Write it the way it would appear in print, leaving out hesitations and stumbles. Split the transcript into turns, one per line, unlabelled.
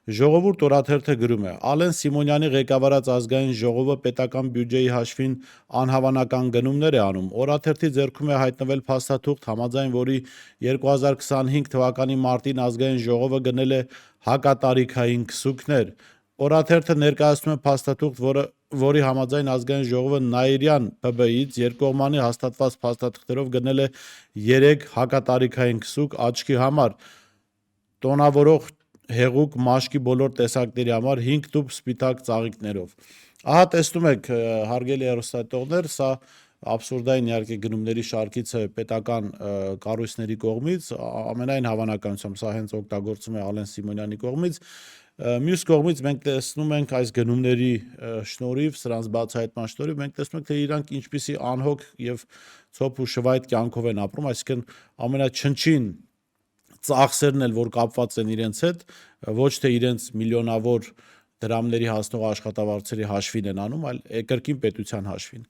Ժողովուրդ օրաթերթը գրում է. Ալեն Սիմոնյանի ղեկավարած ազգային ժողովը պետական բյուջեի հաշվին անհավանական գնումներ է անում։ Օրաթերթի ձեռքում է հայտնվել փաստաթուղթ, համաձայն որի 2025 թվականի մարտին ազգային ժողովը գնել է հակատարիքային քսուքներ։ Օրաթերթը ներկայացնում է փաստաթուղթ, որի համաձայն ազգային ժողովը Նաիրյան ՓԲ-ից երկկողմանի հաստատված փաստաթղթերով գնել է 3 հակատարիքային քսուք աչքի համար, տոնավորող հեղուկ մաշկի բոլոր տեսակների համար 5 տուփ սպիտակ ծաղիկներով։ Ահա տեսնում եք, հարգելի հեռուստադիտողներ, սա абսուրդային իհարկե գնումների շարքից է պետական կառույցների կողմից, ամենայն հավանականությամբ սա հենց օգտագործում է Ալեն Սիմոնյանի կողմից։ Մյուս կողմից մենք տեսնում ենք այս գնումների շնորհիվ, սրանց բացահայտման շնորհիվ մենք տեսնում ենք, թե իրանք ինչպիսի անհոգ եւ ցոփ ու շվայտ կյանքով են ապրում, այսինքն ամենաչնչին ծախսերն էլ, որ կապված են իրենց հետ, ոչ թե իրենց միլիոնավոր դրամների հասնող աշխատավարձերի հաշվին են անում, այլ կրկին պետության հաշվին։